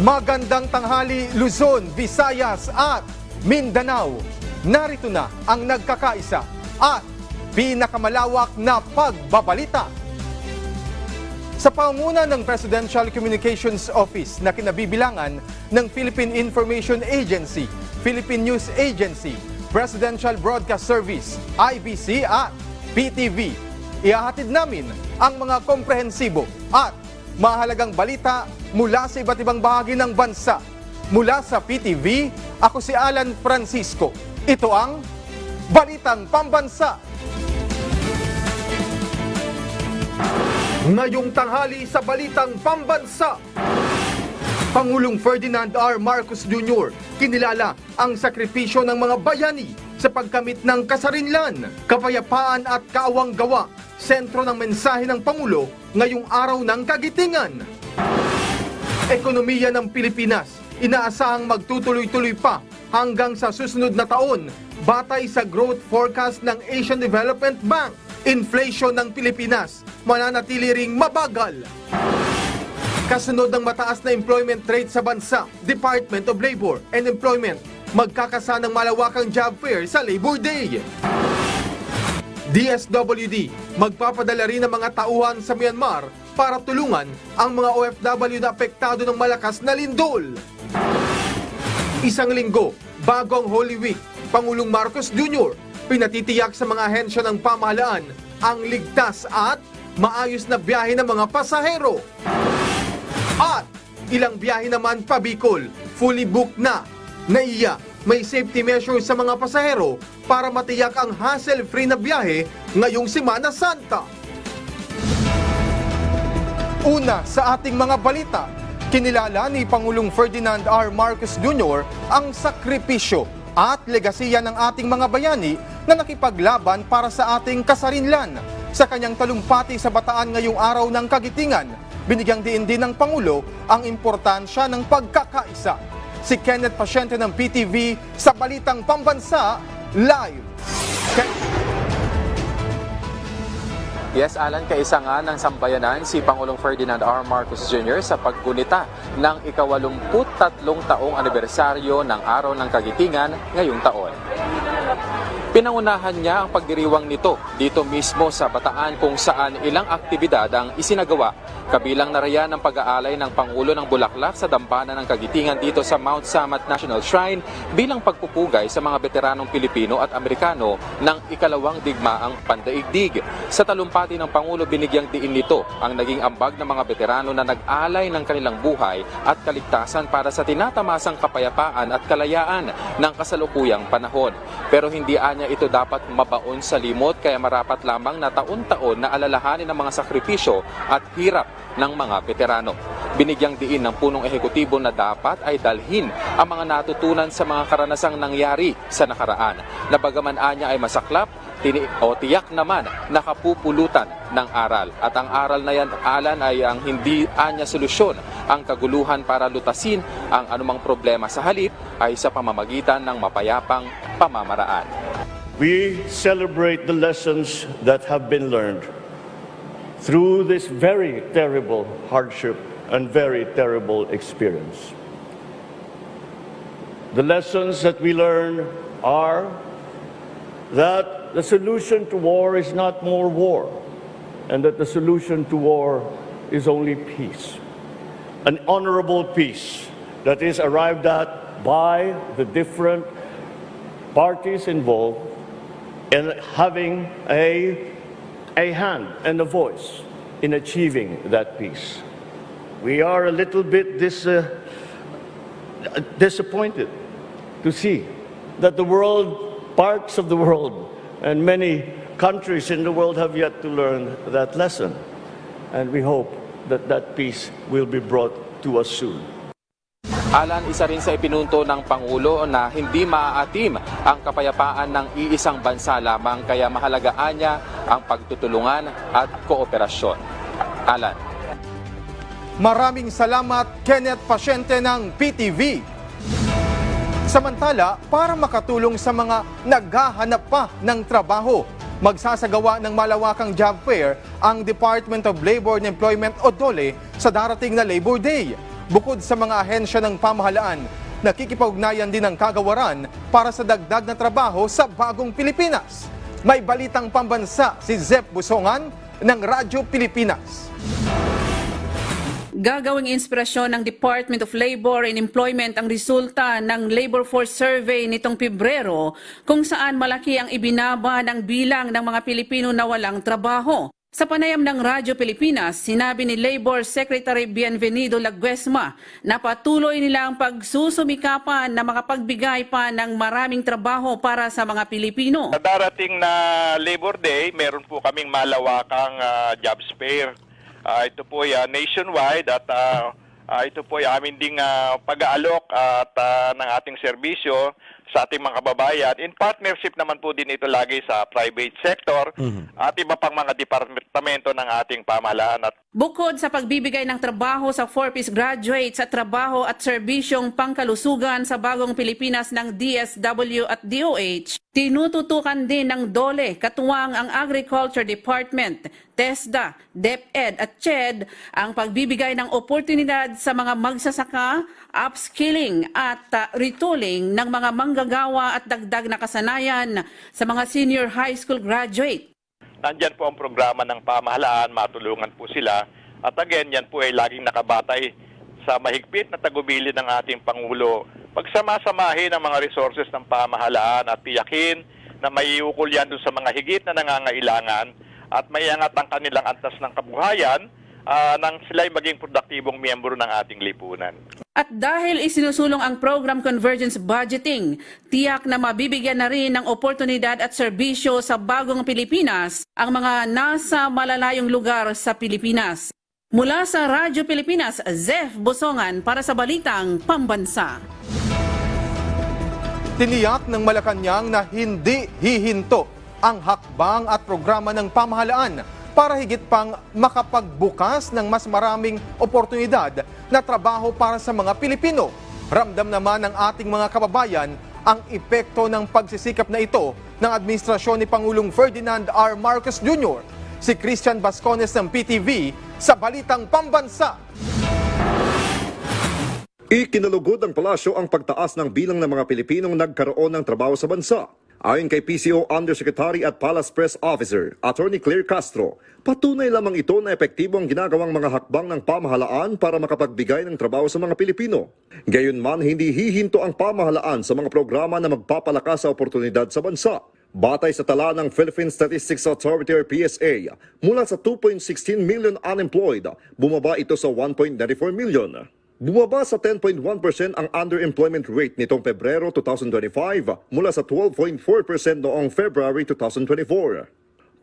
Magandang tanghali Luzon, Visayas at Mindanao. Narito na ang nagkakaisa at pinakamalawak na pagbabalita. Sa pangunguna ng Presidential Communications Office na kinabibilangan ng Philippine Information Agency, Philippine News Agency, Presidential Broadcast Service, IBC at PTV, ihahatid namin ang mga komprehensibo at mahalagang balita mula sa iba't ibang bahagi ng bansa. Mula sa PTV, ako si Alan Francisco. Ito ang Balitang Pambansa. Ngayong tanghali sa Balitang Pambansa, Pangulong Ferdinand R. Marcos Jr. kinilala ang sakripisyo ng mga bayani sa pagkamit ng kasarinlan, kapayapaan at kaawang-gawa, sentro ng mensahe ng Pangulo ngayong araw ng Kagitingan. Ekonomiya ng Pilipinas, inaasahang magtutuloy-tuloy pa hanggang sa susunod na taon, batay sa growth forecast ng Asian Development Bank. Inflation ng Pilipinas, mananatili ring mabagal. Kasunod ng mataas na employment rate sa bansa, Department of Labor and Employment magkakasa ng malawakang job fair sa Labor Day. DSWD magpapadala rin ng mga tauhan sa Myanmar para tulungan ang mga OFW na apektado ng malakas na lindol. Isang linggo bago ang Holy Week, Pangulong Marcos Jr. pinatitiyak sa mga ahensya ng pamahalaan ang ligtas at maayos na biyahe ng mga pasahero. At ilang biyahe naman pa Bicol, fully booked na. Naiya, may safety measures sa mga pasahero para matiyak ang hassle-free na biyahe ngayong Semana Santa. Una sa ating mga balita, kinilala ni Pangulong Ferdinand R. Marcos Jr. ang sakripisyo at legasiya ng ating mga bayani na nakipaglaban para sa ating kasarinlan. Sa kanyang talumpati sa Bataan ngayong araw ng Kagitingan, binigyang diin din ng Pangulo ang importansya ng pagkakaisa. Si Kenneth Pasyente ng PTV sa Balitang Pambansa, live. Yes, Alan, kaisa nga ng sambayanan si Pangulong Ferdinand R. Marcos Jr. sa paggunita ng ika-83 taong anibersaryo ng Araw ng Kagitingan ngayong taon. Pinangunahan niya ang pagdiriwang nito dito mismo sa Bataan kung saan ilang aktibidad ang isinagawa. Kabilang na riyan ang pag-aalay ng Pangulo ng Bulaklak sa Dambana ng Kagitingan dito sa Mount Samat National Shrine bilang pagpupugay sa mga veteranong Pilipino at Amerikano ng ikalawang digmaang pandaigdig. Sa talumpati ng Pangulo, binigyang diin nito ang naging ambag ng mga veterano na nag-alay ng kanilang buhay at kaligtasan para sa tinatamasang kapayapaan at kalayaan ng kasalukuyang panahon. Pero hindi anya ito dapat mabaon sa limot kaya marapat lamang na taon-taon na alalahanin ang mga sakripisyo at hirap ng mga veterano. Binigyang diin ng punong ehekutibo na dapat ay dalhin ang mga natutunan sa mga karanasang nangyari sa nakaraan. Na bagaman anya ay masaklap, tiyak naman nakapupulutan ng aral. At ang aral na yan, Alan, ay ang hindi anya solusyon ang kaguluhan para lutasin ang anumang problema. Sa halip ay sa pamamagitan ng mapayapang pamamaraan. We celebrate the lessons that have been learned through this very terrible hardship and very terrible experience. The lessons that we learn are that the solution to war is not more war, and that the solution to war is only peace. An honorable peace that is arrived at by the different parties involved in having a hand and a voice in achieving that peace. We are a little bit disappointed to see that the world, parts of the world, and many countries in the world have yet to learn that lesson. And we hope that that peace will be brought to us soon. Alan, isa rin sa ipinunto ng Pangulo na hindi maaatim ang kapayapaan ng iisang bansa lamang kaya mahalagaan niya ang pagtutulungan at kooperasyon. Alan. Maraming salamat Kenneth Pasyente ng PTV. Samantala, para makatulong sa mga naghahanap pa ng trabaho, magsasagawa ng malawakang job fair ang Department of Labor and Employment o DOLE sa darating na Labor Day. Bukod sa mga ahensya ng pamahalaan, nakikipag-ugnayan din ang kagawaran para sa dagdag na trabaho sa bagong Pilipinas. May balitang pambansa si Zep Busongan ng Radyo Pilipinas. Gagawing inspirasyon ng Department of Labor and Employment ang resulta ng Labor Force Survey nitong Pebrero kung saan malaki ang ibinaba ng bilang ng mga Pilipino na walang trabaho. Sa panayam ng Radyo Pilipinas, sinabi ni Labor Secretary Bienvenido Laguesma na patuloy nilang pagsusumikapan na makapagbigay pa ng maraming trabaho para sa mga Pilipino. Sa darating na Labor Day, meron po kaming malawakang jobs fair. Ito po ay nationwide at ito po ay amin ding pag-aalok at ng ating serbisyo sa ating mga kababayan. In partnership naman po din ito lagi sa private sector at iba pang mga departamento ng ating pamahalaan. At Bukod sa pagbibigay ng trabaho sa 4-piece graduates at trabaho at serbisyong pangkalusugan sa bagong Pilipinas ng DSW at DOH, tinututukan din ng DOLE, katuwang ang Agriculture Department, TESDA, DepEd at CHED ang pagbibigay ng oportunidad sa mga magsasaka, upskilling at retooling ng mga manggagawa at dagdag na kasanayan sa mga senior high school graduate. nandyan po ang programa ng pamahalaan, matulungan po sila. At again, yan po ay laging nakabatay sa mahigpit na tagubilin ng ating Pangulo. Pagsama-samahin ang mga resources ng pamahalaan at tiyakin na may iukol yan doon sa mga higit na nangangailangan at maiangat ang kanilang antas ng kabuhayan nang sila'y maging produktibong miyembro ng ating lipunan. At dahil isinusulong ang Program Convergence Budgeting, tiyak na mabibigyan na rin ng oportunidad at serbisyo sa bagong Pilipinas ang mga nasa malalayong lugar sa Pilipinas. Mula sa Radyo Pilipinas, Zef Busongan para sa Balitang Pambansa. Tiniyak ng Malacanang na hindi hihinto ang hakbang at programa ng pamahalaan para higit pang makapagbukas ng mas maraming oportunidad na trabaho para sa mga Pilipino. Ramdam naman ng ating mga kababayan ang epekto ng pagsisikap na ito ng administrasyon ni Pangulong Ferdinand R. Marcos Jr. Si Christian Bascones ng PTV sa Balitang Pambansa. Ikinalugod ng palasyo ang pagtaas ng bilang ng mga Pilipinong nagkaroon ng trabaho sa bansa. Ayon kay PCO Undersecretary at Palace Press Officer, Attorney Claire Castro, patunay lamang ito na epektibo ang ginagawang mga hakbang ng pamahalaan para makapagbigay ng trabaho sa mga Pilipino. Gayunman, hindi hihinto ang pamahalaan sa mga programa na magpapalakas sa oportunidad sa bansa. Batay sa tala ng Philippine Statistics Authority or PSA, mula sa 2.16 million unemployed, bumaba ito sa 1.94 million. Bumaba sa 10.1% ang underemployment rate nitong Pebrero 2025 mula sa 12.4% noong February 2024.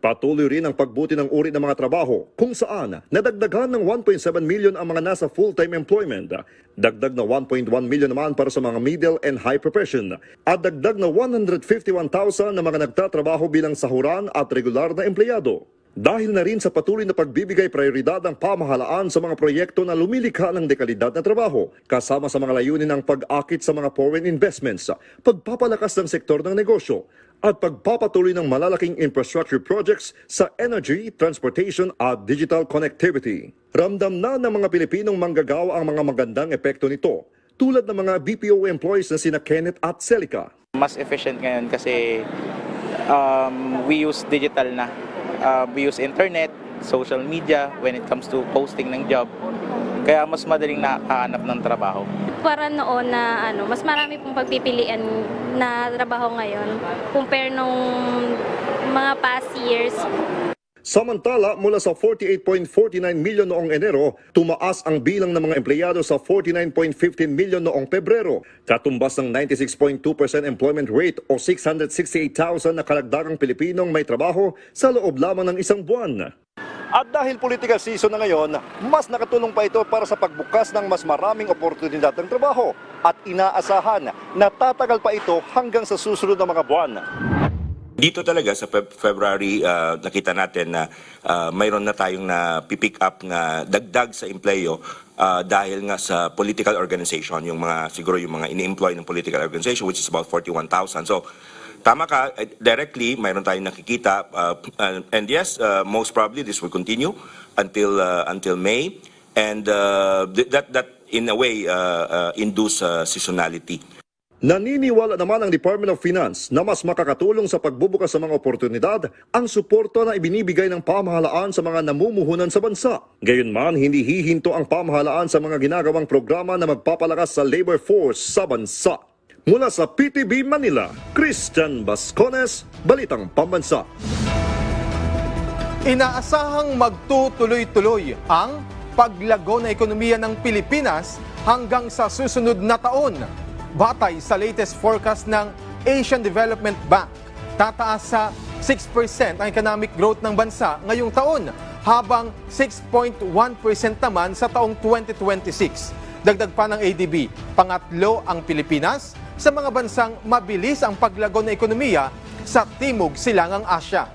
Patuloy rin ang pagbuti ng uri ng mga trabaho kung saan nadagdagan ng 1.7 million ang mga nasa full-time employment, dagdag na 1.1 million naman para sa mga middle and high profession, at dagdag na 151,000 na mga nagtatrabaho bilang sahuran at regular na empleyado. Dahil na rin sa patuloy na pagbibigay prioridad ng pamahalaan sa mga proyekto na lumilikha ng dekalidad na trabaho, kasama sa mga layunin ng pag-akit sa mga foreign investments, pagpapalakas ng sektor ng negosyo, at pagpapatuloy ng malalaking infrastructure projects sa energy, transportation at digital connectivity. Ramdam na ng mga Pilipinong manggagawa ang mga magandang epekto nito, tulad ng mga BPO employees na sina Kenneth at Celica. Mas efficient ngayon kasi we use digital na. We use internet, social media when it comes to posting ng job. Kaya mas madaling nakahanap ng trabaho. Para noon na mas marami pong pagpipilian na trabaho ngayon compare nung mga past years. Samantala, mula sa 48.49 million noong Enero, tumaas ang bilang ng mga empleyado sa 49.15 million noong Pebrero, katumbas ng 96.2% employment rate o 668,000 na kalagdagang Pilipinong may trabaho sa loob lamang ng isang buwan. At dahil political season na ngayon, mas nakatulong pa ito para sa pagbukas ng mas maraming oportunidad ng trabaho at inaasahan na tatagal pa ito hanggang sa susunod na mga buwan. Dito talaga sa February, nakita natin na mayroon na tayong na pipick up na dagdag sa empleyo dahil nga sa political organization, yung mga siguro yung mga ini-employ ng political organization, which is about 41,000. So tama ka, directly mayroon tayong nakikita, and yes, most probably this will continue until May. And that in a way induce seasonality. Naniniwala naman ang Department of Finance na mas makakatulong sa pagbubukas sa mga oportunidad ang suporta na ibinibigay ng pamahalaan sa mga namumuhunan sa bansa. Gayunman, hindi hihinto ang pamahalaan sa mga ginagawang programa na magpapalakas sa labor force sa bansa. Mula sa PTV Manila, Christian Bascones, Balitang Pambansa. Inaasahang magtutuloy-tuloy ang paglago na ekonomiya ng Pilipinas hanggang sa susunod na taon. Batay sa latest forecast ng Asian Development Bank, tataas sa 6% ang economic growth ng bansa ngayong taon, habang 6.1% naman sa taong 2026. Dagdag pa ng ADB, pangatlo ang Pilipinas sa mga bansang mabilis ang paglago na ekonomiya sa Timog Silangang Asya.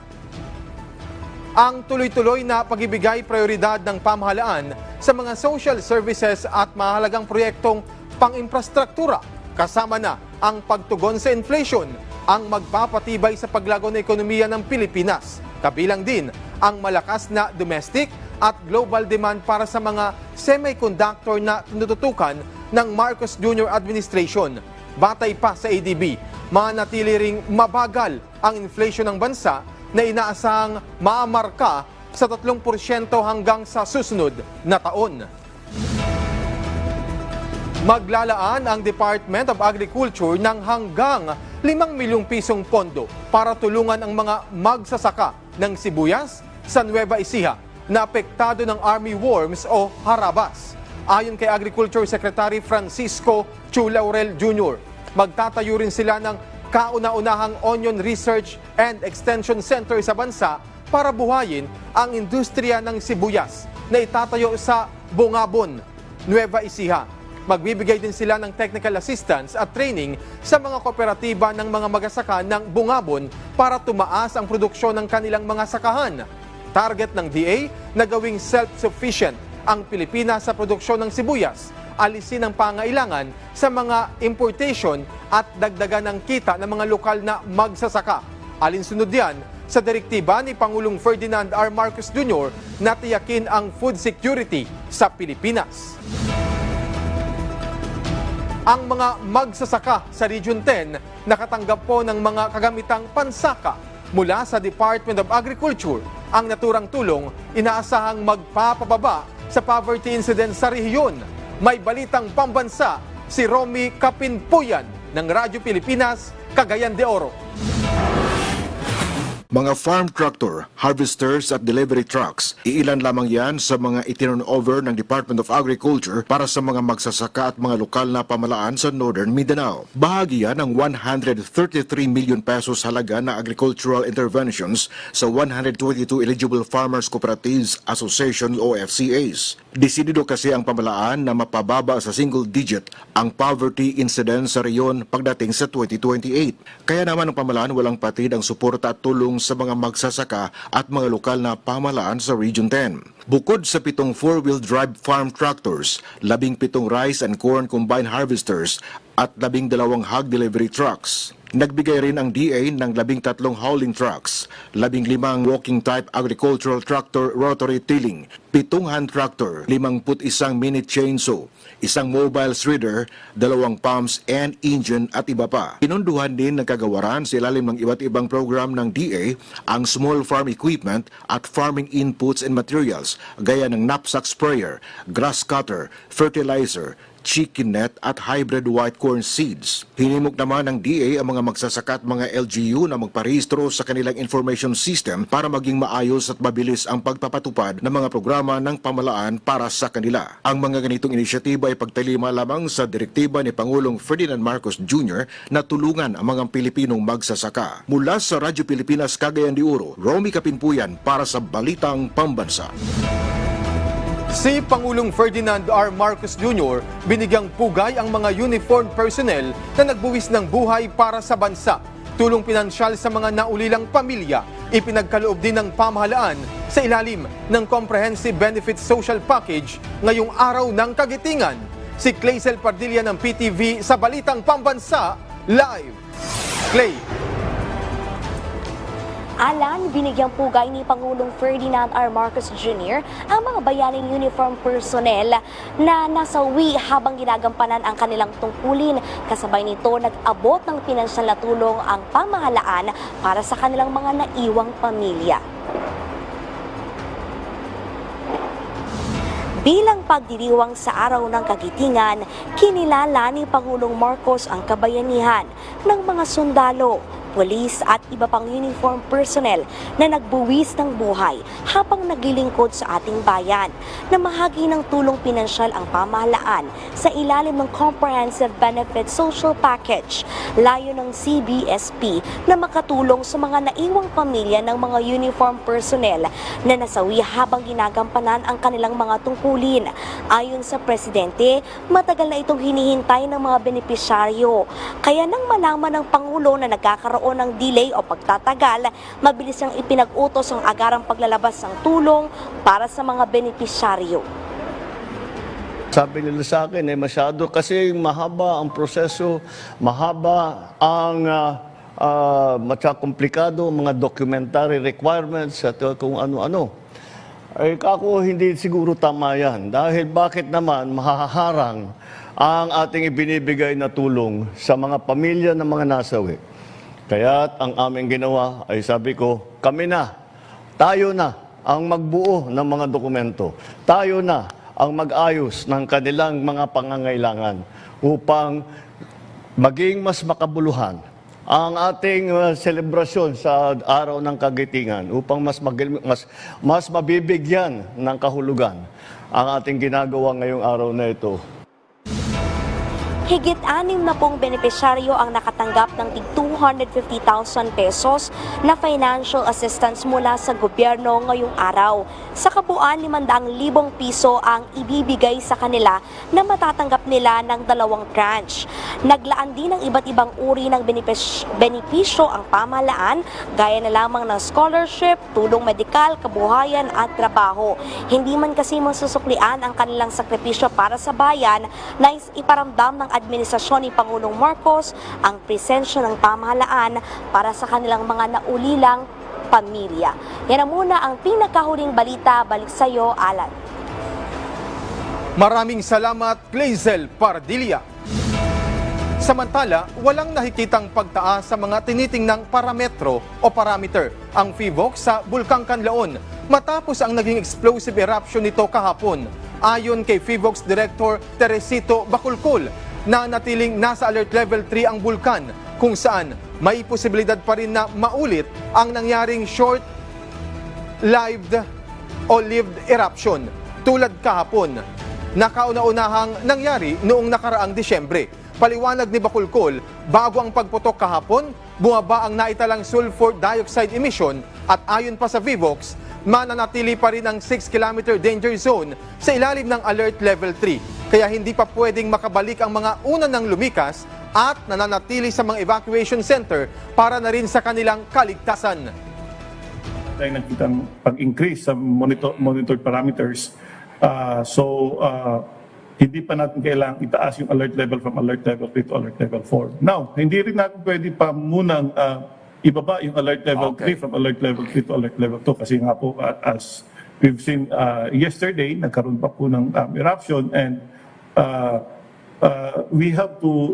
Ang tuloy-tuloy na pagibigay prioridad ng pamahalaan sa mga social services at mahalagang proyektong pang-infrastruktura, kasama na ang pagtugon sa inflation, ang magpapatibay sa paglago na ekonomiya ng Pilipinas. Kabilang din ang malakas na domestic at global demand para sa mga semiconductor na tinututukan ng Marcos Jr. Administration. Batay pa sa ADB, manatili ring mabagal ang inflation ng bansa na inaasahang maamarka sa 3% hanggang sa susunod na taon. Maglalaan ang Department of Agriculture ng hanggang 5 milyong pisong pondo para tulungan ang mga magsasaka ng sibuyas sa Nueva Ecija na apektado ng army worms o harabas. Ayon kay Agriculture Secretary Francisco Chu Laurel Jr., magtatayo rin sila ng kauna-unahang Onion Research and Extension Center sa bansa para buhayin ang industriya ng sibuyas na itatayo sa Bungabon, Nueva Ecija. Magbibigay din sila ng technical assistance at training sa mga kooperatiba ng mga magsasaka ng Bungabon para tumaas ang produksyon ng kanilang mga sakahan. Target ng DA na gawing self-sufficient ang Pilipinas sa produksyon ng sibuyas, alisin ang pangailangan sa mga importation at dagdagan ng kita ng mga lokal na magsasaka. Alinsunod yan sa direktiba ni Pangulong Ferdinand R. Marcos Jr. na tiyakin ang food security sa Pilipinas. Ang mga magsasaka sa Region 10 nakatanggap po ng mga kagamitang pansaka mula sa Department of Agriculture. Ang naturang tulong inaasahang magpapababa sa poverty incidence sa rehiyon. May balitang pambansa si Romy Kapinpuyan ng Radyo Pilipinas, Cagayan de Oro. Mga farm tractor, harvesters at delivery trucks, iilan lamang yan sa mga itinurnover ng Department of Agriculture para sa mga magsasaka at mga lokal na pamalaan sa Northern Mindanao. Bahagi yan ng 133 million pesos halaga na agricultural interventions sa 122 eligible farmers cooperatives association o FCAs. Desidido kasi ang pamalaan na mapababa sa single digit ang poverty incidence sa reyon pagdating sa 2028. Kaya naman ang pamalaan walang patid ang suporta at tulong sa mga magsasaka at mga lokal na pamalaan sa Region 10. Bukod sa 7 four-wheel drive farm tractors, 17 rice and corn combine harvesters at 12 hog delivery trucks. Nagbigay rin ang DA ng 13 hauling trucks, 15 walking type agricultural tractor rotary tilling, 7 hand tractor, 51 mini chainsaw, 1 mobile shredder, 2 pumps and engine at iba pa. Pinunduhan din ng kagawaran sa ilalim ng iba't ibang program ng DA ang small farm equipment at farming inputs and materials gaya ng knapsack sprayer, grass cutter, fertilizer, chicken net at hybrid white corn seeds. Hinimok naman ng DA ang mga magsasaka at mga LGU na magparehistro sa kanilang information system para maging maayos at mabilis ang pagpapatupad ng mga programa ng pamalaan para sa kanila. Ang mga ganitong inisyatiba ay pagtalima lamang sa direktiba ni Pangulong Ferdinand Marcos Jr. na tulungan ang mga Pilipinong magsasaka. Mula sa Radyo Pilipinas, Cagayan de Oro, Romy Kapinpuyan para sa Balitang Pambansa. Si Pangulong Ferdinand R. Marcos Jr. binigyang pugay ang mga uniformed personnel na nagbuwis ng buhay para sa bansa. Tulong pinansyal sa mga naulilang pamilya, ipinagkaloob din ng pamahalaan sa ilalim ng Comprehensive Benefits Social Package ngayong araw ng Kagitingan. Si Clazel Pardilla ng PTV sa Balitang Pambansa, live. Clay. Alan, binigyang pugay ni Pangulong Ferdinand R. Marcos Jr. ang mga bayaning uniform personnel na nasawi habang ginagampanan ang kanilang tungkulin. Kasabay nito, nag-abot ng pinansyal na tulong ang pamahalaan para sa kanilang mga naiwang pamilya. Bilang pagdiriwang sa araw ng kagitingan, kinilala ni Pangulong Marcos ang kabayanihan ng mga sundalo, pulis at iba pang uniform personnel na nagbuwis ng buhay habang naglilingkod sa ating bayan. Namahagi ng tulong pinansyal ang pamahalaan sa ilalim ng Comprehensive Benefit Social Package. Layo ng CBSP na makatulong sa mga naiwang pamilya ng mga uniform personnel na nasawi habang ginagampanan ang kanilang mga tungkulin. Ayon sa Presidente, matagal na itong hinihintay ng mga benepisyaryo. Kaya nang malaman ng Pangulo na nagkakaroon ng delay o pagtatagal, mabilis niyang ipinag-utos ang agarang paglalabas ng tulong para sa mga benepisyaryo. Sabi nila sa akin, masyado kasi mahaba ang proseso, mahaba ang komplikado, mga documentary requirements at kung ano-ano. Ay kako hindi siguro tama yan. Dahil bakit naman mahaharang ang ating ibinibigay na tulong sa mga pamilya ng mga nasawi. Kaya ang aming ginawa ay sabi ko, kami na, tayo na ang magbuo ng mga dokumento. Tayo na ang mag-ayos ng kanilang mga pangangailangan upang maging mas makabuluhan ang ating selebrasyon sa araw ng kagitingan, upang mas mabibigyan ng kahulugan ang ating ginagawa ngayong araw na ito. Higit 60 benepisyaryo ang nakatanggap ng tig 250,000 pesos na financial assistance mula sa gobyerno ngayong araw. Sa kabuuan, 500,000 piso ang ibibigay sa kanila na matatanggap nila ng 2 tranche. Naglaan din ng iba't ibang uri ng benepisyo ang pamahalaan, gaya na lamang ng scholarship, tulong medikal, kabuhayan at trabaho. Hindi man kasi masusuklian ang kanilang sakripisyo para sa bayan na iparamdam ng administrasyon ni Pangulong Marcos ang presensya ng pamahalaan para sa kanilang mga naulilang pamilya. Yan na muna ang pinakahuling balita. Balik sa iyo, Alan. Maraming salamat, Clazel Pardilla. Samantala, walang nakikitang pagtaas sa mga tinitingnang parametro o parameter ang PHIVOLCS sa Bulkang Canlaon matapos ang naging explosive eruption nito kahapon. Ayon kay PHIVOLCS Director Teresito Baculcol, na natiling nasa alert level 3 ang bulkan, kung saan may posibilidad pa rin na maulit ang nangyaring short-lived o lived eruption tulad kahapon na kauna-unahang nangyari noong nakaraang Disyembre. Paliwanag ni Baculcol, bago ang pagputok kahapon, bumaba ang naitalang sulfur dioxide emission at ayon pa sa PHIVOLCS, mananatili pa rin ang 6-kilometer danger zone sa ilalim ng alert level 3. Kaya hindi pa pwedeng makabalik ang mga una ng lumikas at nananatili sa mga evacuation center para na rin sa kanilang kaligtasan. Tayo nakitang pag-increase sa monitored parameters. Hindi pa natin kailangang itaas yung alert level from alert level 3 to alert level 4. Now, hindi rin natin pwede pa munang ibaba yung alert level 3 from alert level 3 to alert level 2 kasi nga po as we've seen yesterday, nagkaroon pa po ng eruption and we have to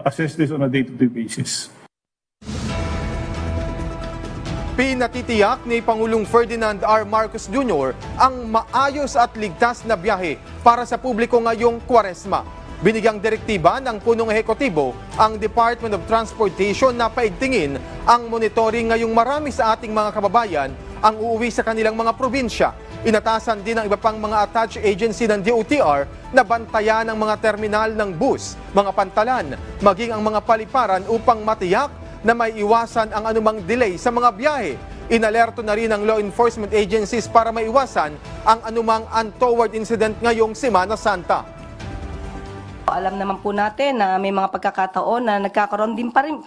assess this on a day-to-day basis. Pinatitiyak ni Pangulong Ferdinand R. Marcos Jr. ang maayos at ligtas na biyahe para sa publiko ngayong Kwaresma. Binigyang direktiba ng punong ehekutibo ang Department of Transportation na paigtingin ang monitoring ngayong marami sa ating mga kababayan ang uuwi sa kanilang mga probinsya. Inatasan din ang iba pang mga attached agency ng DOTR na bantayan ang mga terminal ng bus, mga pantalan, maging ang mga paliparan upang matiyak na may iwasan ang anumang delay sa mga biyahe. Inalerto na rin ang law enforcement agencies para maiwasan ang anumang untoward incident ngayong Semana Santa. Alam naman po natin na may mga pagkakataon na nagkakaroon din pa rin.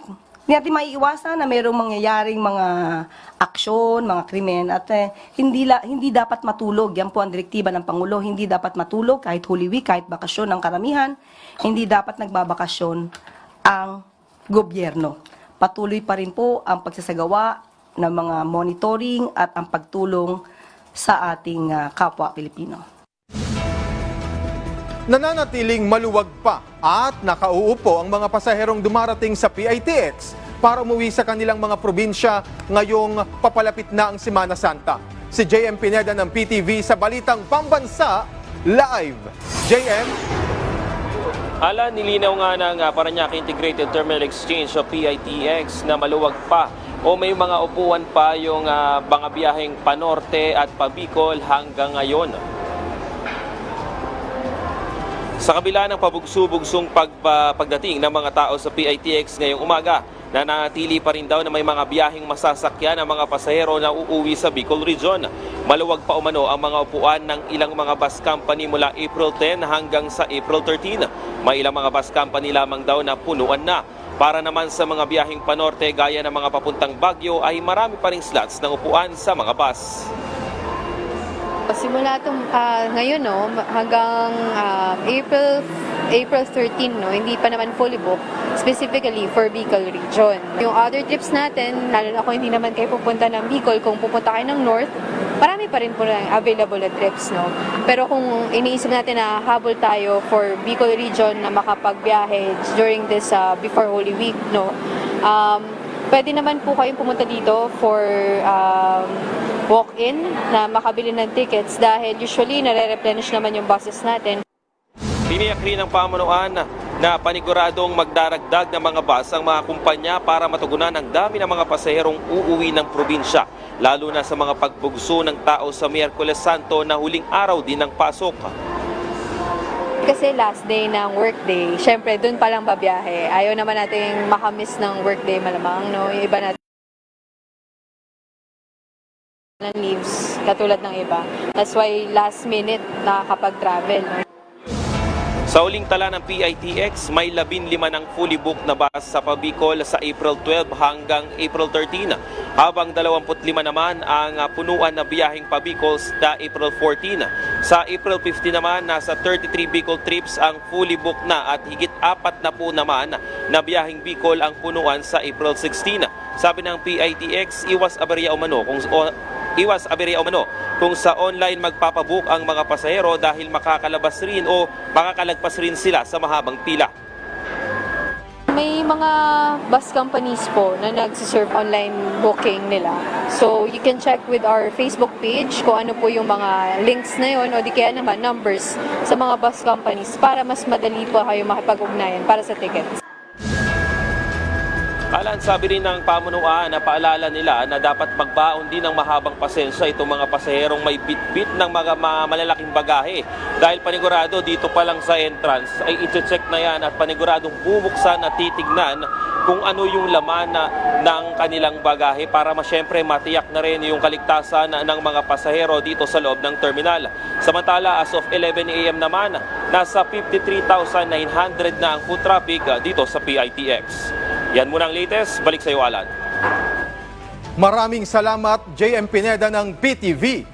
Hindi natin maiiwasan na mayroong mangyayaring mga aksyon, mga krimen at hindi dapat matulog. Yan po ang direktiba ng Pangulo. Hindi dapat matulog kahit Holy Week, kahit bakasyon ng karamihan. Hindi dapat nagbabakasyon ang gobyerno. Patuloy pa rin po ang pagsasagawa ng mga monitoring at ang pagtulong sa ating kapwa Pilipino. Nananatiling maluwag pa at nakauupo ang mga pasaherong dumarating sa PITX para umuwi sa kanilang mga probinsya ngayong papalapit na ang Semana Santa. Si JM Pineda ng PTV sa Balitang Pambansa Live. JM? Alan, nilinaw nga ng Parañaque Integrated Terminal Exchange o PITX na maluwag pa o may mga upuan pa yung mga biyaheng panorte at pabicol hanggang ngayon. Sa kabila ng pabugso-bugsong pagdating ng mga tao sa PITX ngayong umaga, nanatili pa rin daw na may mga biyaheng masasakyan ang mga pasahero na uuwi sa Bicol Region. Maluwag pa umano ang mga upuan ng ilang mga bus company mula April 10 hanggang sa April 13. May ilang mga bus company lamang daw na punuan na. Para naman sa mga biyaheng panorte gaya ng mga papuntang Baguio ay marami pa ring slots ng upuan sa mga bus. Simula ngayon hanggang April 13 hindi pa naman fully booked specifically for Bicol Region. Yung other trips natin, lalo na kung hindi naman kayo pupunta ng Bicol, kung pupunta kayo ng North, marami pa rin po available na trips, Pero kung iniisip natin na habol tayo for Bicol Region na makapagbiyahe during this before Holy Week, pwede naman po kayong pumunta dito for walk-in na makabili ng tickets dahil usually nare-replenish naman yung buses natin. Tiniyak rin ng pamunuan na paniguradong magdaragdag ng mga bus ang mga kumpanya para matugunan ang dami ng mga pasaherong uuwi ng probinsya, lalo na sa mga pagbugso ng tao sa Miyerkules Santo na huling araw din ng pasok. Kasi last day ng workday, syempre dun palang babiyahe. Ayaw naman natin makamiss ng workday malamang, Yung iba natin ng leaves, katulad ng iba. That's why last minute nakakapag-travel, Sa uling tala ng PITX, may 15 ng fully booked na bus sa Pabicol sa April 12 hanggang April 13, habang 25 naman ang punuan na biyaheng Pabicol sa April 14. Sa April 15 naman, nasa 33 Bicol trips ang fully booked na at higit 4 na po naman na biyaheng Bicol ang punuan sa April 16. Sabi ng PITX, iwas aberya umano kung sa online magpapabook ang mga pasahero dahil makakalabas rin o makakalagpas rin sila sa mahabang pila. May mga bus companies po na nagsiserve online booking nila. So you can check with our Facebook page kung ano po yung mga links na yun o di kaya naman numbers sa mga bus companies para mas madali po kayo makipag-ugnayan para sa tickets. Alan, sabi rin ng pamunuan na paalala nila na dapat magbaon din ng mahabang pasensya itong mga pasaherong may bit-bit ng mga malalaking bagahe. Dahil panigurado dito pa lang sa entrance ay i-check na yan at paniguradong bubuksan at titignan kung ano yung laman ng kanilang bagahe para syempre matiyak na rin yung kaligtasan ng mga pasahero dito sa loob ng terminal. Samantala, as of 11 a.m. naman, nasa 53,900 na ang foot traffic dito sa PITX. Yan muna ang latest. Balik sa iyo, Alan. Maraming salamat, JM Pineda ng PTV.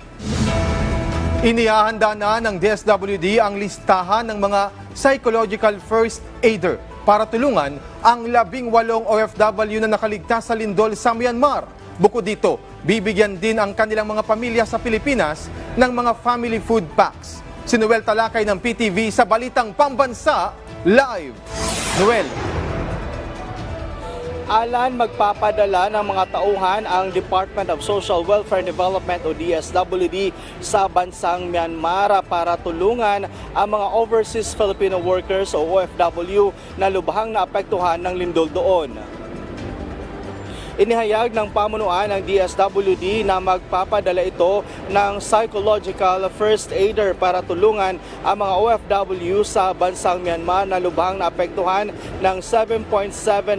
Inihahanda na ng DSWD ang listahan ng mga psychological first aider para tulungan ang 18 OFW na nakaligtas sa lindol sa Myanmar. Bukod dito, bibigyan din ang kanilang mga pamilya sa Pilipinas ng mga family food packs. Si Noel Talakay ng PTV sa Balitang Pambansa Live. Noel. Alan, magpapadala ng mga tauhan ang Department of Social Welfare and Development o DSWD sa bansang Myanmar para tulungan ang mga overseas Filipino workers o OFW na lubhang naapektuhan ng lindol doon. Inihayag ng pamunuan ng DSWD na magpapadala ito ng psychological first aider para tulungan ang mga OFW sa bansang Myanmar na lubhang naapektuhan ng 7.7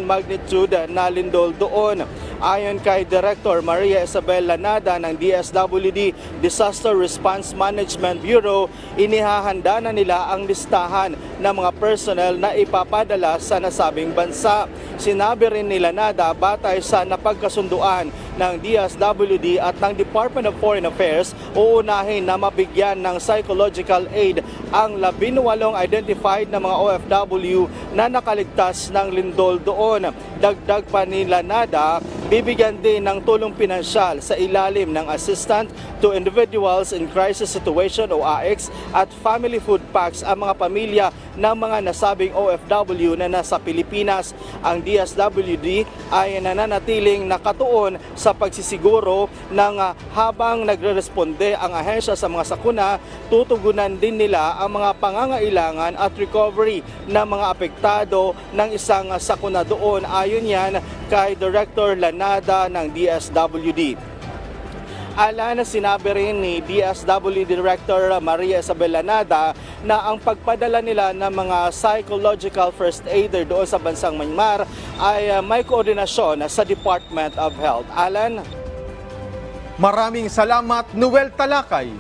magnitude na lindol doon. Ayon kay Director Maria Isabel Lanada ng DSWD Disaster Response Management Bureau, inihahanda na nila ang listahan ng mga personnel na ipapadala sa nasabing bansa. Sinabi rin ni Lanada batay sa napagkasunduan ng DSWD at ng Department of Foreign Affairs, uunahin na mabigyan ng psychological aid ang 18 identified na mga OFW na nakaligtas ng lindol doon. Dagdag pa ni Lanada, bibigyan din ng tulong pinansyal sa ilalim ng Assistant to Individuals in Crisis Situation o AICS at Family Food Packs ang mga pamilya ng mga nasabing OFW na nasa Pilipinas. Ang DSWD ay nananatiling nakatuon sa pagsisiguro ng habang nagre-responde ang ahensya sa mga sakuna, tutugunan din nila ang mga pangangailangan at recovery ng mga apektado ng isang sakuna doon. Ayon yan kay Director Lanada ng DSWD. Alan, sinabi rin ni DSWD Director Maria Isabel Lanada na ang pagpadala nila ng mga psychological first aider doon sa bansang Myanmar ay may koordinasyon sa Department of Health. Alan? Maraming salamat, Noel Talakay.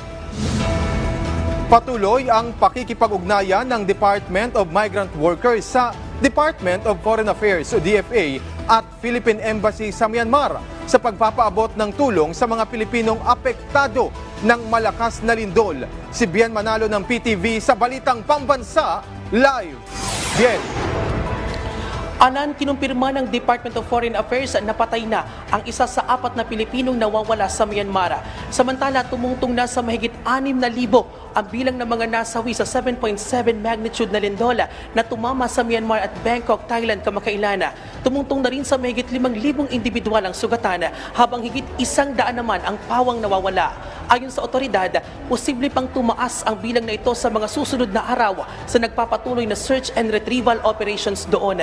Patuloy ang pakikipag-ugnayan ng Department of Migrant Workers sa Department of Foreign Affairs o DFA at Philippine Embassy sa Myanmar sa pagpapaabot ng tulong sa mga Pilipinong apektado ng malakas na lindol. Si Bien Manalo ng PTV sa Balitang Pambansa Live. Bien. Anan, kinumpirma ng Department of Foreign Affairs na patay na ang isa sa 4 na Pilipinong nawawala sa Myanmar. Samantala, tumungtong na sa mahigit 6,000 ang bilang ng mga nasawi sa 7.7 magnitude na lindola na tumama sa Myanmar at Bangkok, Thailand kamakailan. Tumungtong na rin sa mahigit 5,000 individual ang sugatan habang higit 100 naman ang pawang nawawala. Ayon sa otoridad, posible pang tumaas ang bilang na ito sa mga susunod na araw sa nagpapatuloy na search and retrieval operations doon.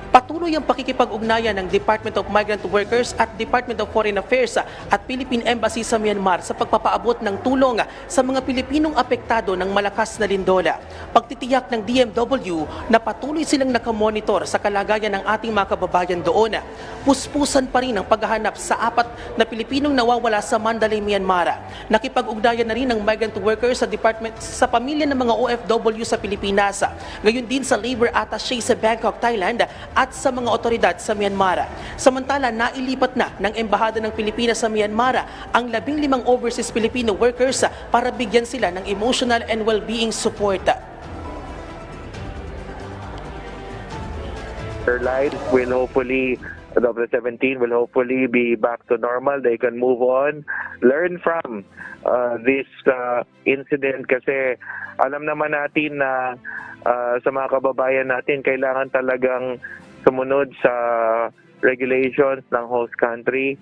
Patuloy ang pakikipag-ugnayan ng Department of Migrant Workers at Department of Foreign Affairs at Philippine Embassy sa Myanmar sa pagpapaabot ng tulong sa mga Pilipinong apektado ng malakas na lindola. Pagtitiyak ng DMW na patuloy silang nakamonitor sa kalagayan ng ating mga kababayan doon. Puspusan pa rin ang paghahanap sa 4 na Pilipinong nawawala sa Mandalay, Myanmar. Nakipag-ugnayan na rin ng migrant workers sa department sa pamilya ng mga OFW sa Pilipinas. Gayon din sa labor attaché sa Bangkok, Thailand at sa mga otoridad sa Myanmar. Samantala, nailipat na ng Embahada ng Pilipinas sa Myanmar ang 15 overseas Filipino workers para bigyan sila ng emotional and well-being support. Their lives will hopefully, the 17 will hopefully be back to normal. They can move on, learn from this incident kasi alam naman natin na sa mga kababayan natin kailangan talagang sumunod sa regulations ng host country.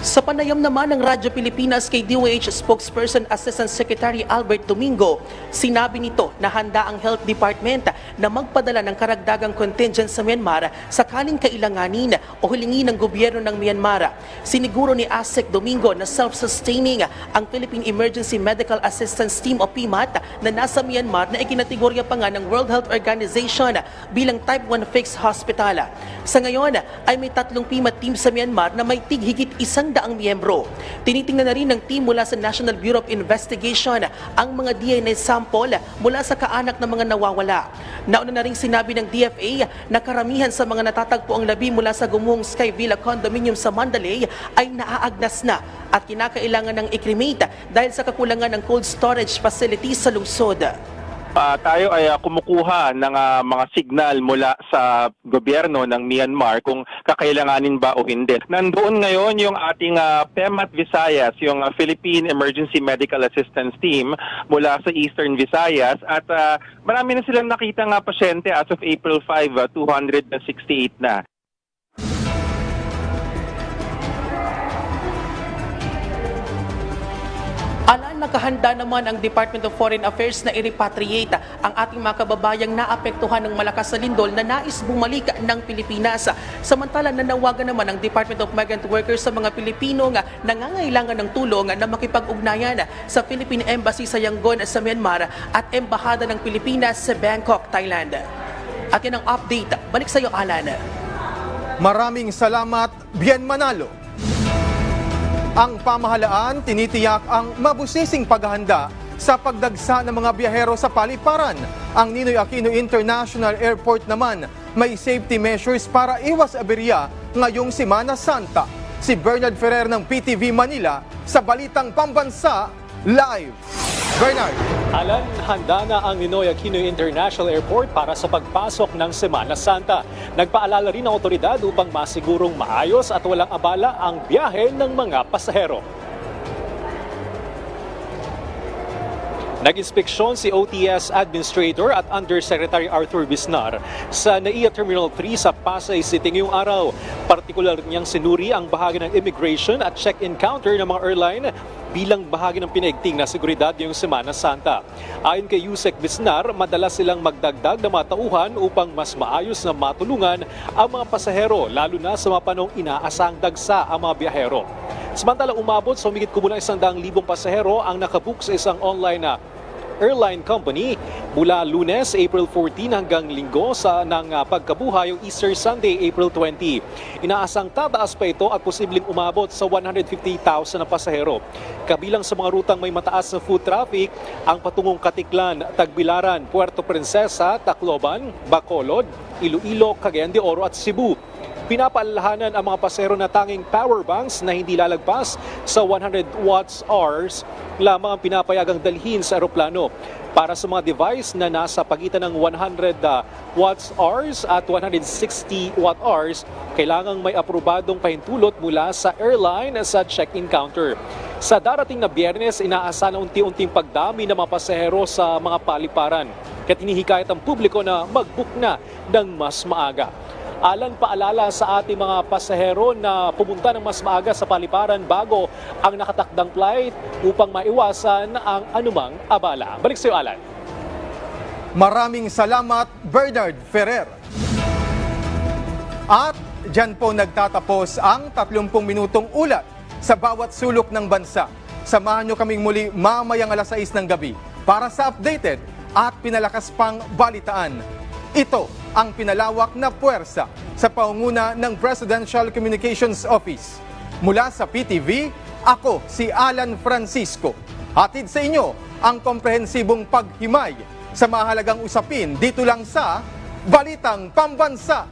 Sa panayam naman ng Radyo Pilipinas kay DOH spokesperson Assistant Secretary Albert Domingo, sinabi nito na handa ang Health Department na magpadala ng karagdagang contingent sa Myanmar sakaling kailanganin o hilingi ng gobyerno ng Myanmar. Siniguro ni ASEC Domingo na self-sustaining ang Philippine Emergency Medical Assistance Team o PMAT na nasa Myanmar na ikinategorya pa nga ng World Health Organization bilang Type 1 Fixed Hospital. Sa ngayon ay may 3 PMAT team sa Myanmar na may tighigit 100 miyembro. Tinitingnan na rin ng team mula sa National Bureau of Investigation ang mga DNA sample mula sa kaanak ng mga nawawala. Nauna na rin sinabi ng DFA na karamihan sa mga natatagpo ang labi mula sa gumuhong Sky Villa Condominium sa Mandalay ay naaagnas na at kinakailangan ng i-cremate dahil sa kakulangan ng cold storage facilities sa lungsod. Tayo ay kumukuha ng mga signal mula sa gobyerno ng Myanmar kung kakailanganin ba o hindi. Nandoon ngayon yung ating PEMAT Visayas, yung Philippine Emergency Medical Assistance Team mula sa Eastern Visayas at marami na silang nakita nga pasyente as of April 5, 268 na. Alan, nakahanda naman ang Department of Foreign Affairs na i-repatriate ang ating mga kababayang naapektuhan ng malakas na lindol na nais bumalik ng Pilipinas. Samantala, nanawagan naman ang Department of Migrant Workers sa mga Pilipino nga nangangailangan ng tulong na makipag-ugnayan sa Philippine Embassy sa Yangon sa Myanmar at Embahada ng Pilipinas sa Bangkok, Thailand. At yan ang update. Balik sa iyo, Alan. Maraming salamat, Bien Manalo. Ang pamahalaan tinitiyak ang mabusising paghahanda sa pagdagsa ng mga biyahero sa paliparan. Ang Ninoy Aquino International Airport naman may safety measures para iwas aberya ngayong Semana Santa. Si Bernard Ferrer ng PTV Manila sa Balitang Pambansa live. Bernard. Alan, handa na ang Ninoy Aquino International Airport para sa pagpasok ng Semana Santa. Nagpaalala rin ang otoridad upang masigurong maayos at walang abala ang biyahe ng mga pasahero. Nag-inspeksyon si OTS Administrator at Undersecretary Arthur Bisnar sa NAIA Terminal 3 sa Pasay City ngayong araw. Partikular niyang sinuri ang bahagi ng immigration at check-in counter ng mga airline bilang bahagi ng pinaigting na seguridad ngayong Semana Santa. Ayon kay Yusek Bisnar, madalas silang magdagdag ng mga tauhan upang mas maayos na matulungan ang mga pasahero, lalo na sa mga panahong inaasang dagsa ang mga biyahero. Samantalang umabot sa humigit kumulang 100,000 pasahero ang nakabook sa isang online na airline company mula Lunes, April 14 hanggang Linggo ng pagkabuhay yung Easter Sunday, April 20. Inaasang tataas pa ito at posibleng umabot sa 150,000 na pasahero. Kabilang sa mga rutang may mataas na food traffic ang patungong Katiklan, Tagbilaran, Puerto Princesa, Tacloban, Bacolod, Iloilo, Cagayan de Oro at Cebu. Pinapaalalahanan ang mga pasahero na tanging power banks na hindi lalagpas sa 100 watts-hours lamang ang pinapayagang dalhin sa eroplano. Para sa mga device na nasa pagitan ng 100 watts-hours at 160 watt-hours, kailangang may aprobadong pahintulot mula sa airline sa check-in counter. Sa darating na Biyernes, inaasahan na unti-unting pagdami ng mga pasahero sa mga paliparan. Kaya hinihikayat ang publiko na mag-book na ng mas maaga. Alan, paalala sa ating mga pasahero na pumunta ng mas maaga sa paliparan bago ang nakatakdang flight upang maiwasan ang anumang abala. Balik sa iyo, Alan. Maraming salamat, Bernard Ferrer. At dyan po nagtatapos ang 30 minutong ulat sa bawat sulok ng bansa. Samahan nyo kaming muli mamayang 6:00 ng gabi para sa updated at pinalakas pang balitaan. Ito ang pinalawak na puwersa sa pangunguna ng Presidential Communications Office. Mula sa PTV, ako si Alan Francisco. Hatid sa inyo ang komprehensibong paghimay sa mahalagang usapin dito lang sa Balitang Pambansa.